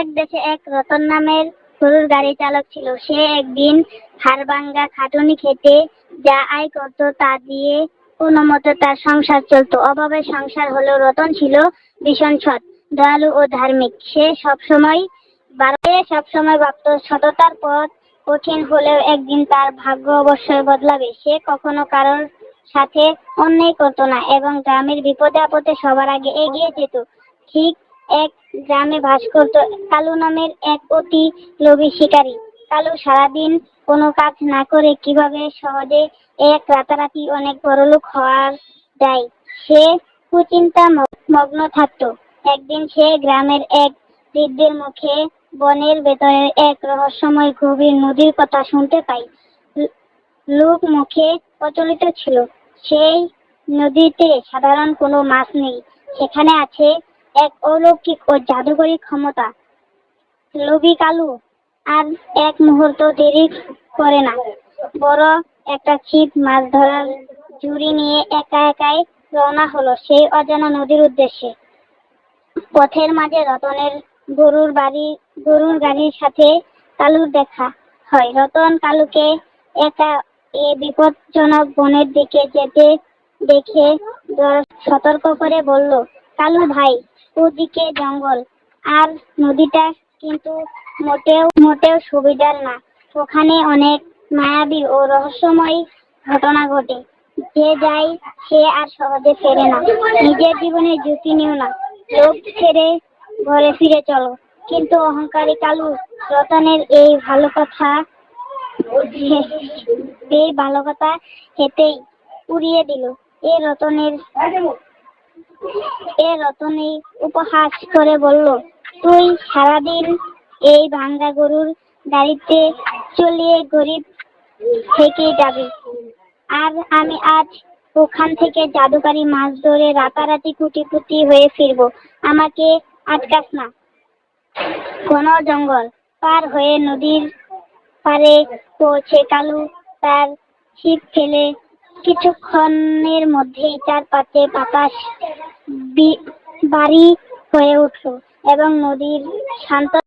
এক দেশে এক রতন নামের গরুর গাড়ি চালক ছিল। সে একদিন হাড়ভাঙ্গা খাটুনি খেতে যা আয় করত তা দিয়ে কোনোমতে তার সংসার চলতো। অভাবের সংসার হলেও রতন ছিল ভীষণ সৎ, দয়ালু ও ধার্মিক। সে সবসময় ভাবত সততার পথ কঠিন হলেও একদিন তার ভাগ্য অবশ্যই বদলাবে। সে কখনো কারোর সাথে অন্যায় করত না এবং গ্রামের বিপদে আপদে সবার আগে এগিয়ে যেত। ঠিক এক গ্রামে বাস করত কালু নামের এক অতি লোভী শিকারী। কালু সারাদিন কোনো কাজ না করে কিভাবে সহজে এক রাতারাতি অনেক বড়লোক হওয়া যায় সে কুচিন্তা মগ্ন থাকত। একদিন সে গ্রামের এক বৃদ্ধের মুখে বনের ভেতরের এক রহস্যময় গভীর নদীর কথা শুনতে পাই। লোক মুখে প্রচলিত ছিল সেই নদীতে সাধারণ কোনো মাছ নেই, সেখানে আছে এক অলৌকিক ও জাদুকরী ক্ষমতা। লোভী কালু আর এক মুহূর্ত দেরি করে না, বড় একটা ছিপ মাছ ধরার ঝুড়ি নিয়ে একাই রওনা হলো সেই অজানা নদীর উদ্দেশ্যে। পথের মাঝে রতনের গরুর গাড়ির সাথে কালুর দেখা হয়। রতন কালুকে একা এ বিপজ্জনক বনের দিকে যেতে দেখে সতর্ক করে বলল, কালু ভাই, ওদিকে জঙ্গল আর নদীটা কিন্তু মোটেও সুবিধার না। ওখানে অনেক মায়াবী ও রহস্যময় ঘটনা ঘটে। যে যায় সে আর সহজে ফেরে না। নিজের জীবনে ঝুঁকি নিও না, লোভ ছেড়ে ঘরে ফিরে চলো। কিন্তু অহংকারী কালু রতনের এই ভালো কথা হেতেই উড়িয়ে দিল। রতনের উপহাস করে বলল, তুই সারাদিন এই ভাঙ্গা গরুর গাড়িতে চলিয়ে গরিব থেকে যাবি, আর আমি আজ ওখান থেকে জাদুকরি মাছ ধরে রাতারাতি কোটিপতি হয়ে ফিরবো। আমাকে আটকাস না। ঘন জঙ্গল পার হয়ে নদীর পাড়ে পৌঁছে কালু তার ছিপ ফেলে কিছুক্ষণের মধ্যেই চারপাশে বাতাস ভারী হয়ে উঠল এবং নদীর শান্ত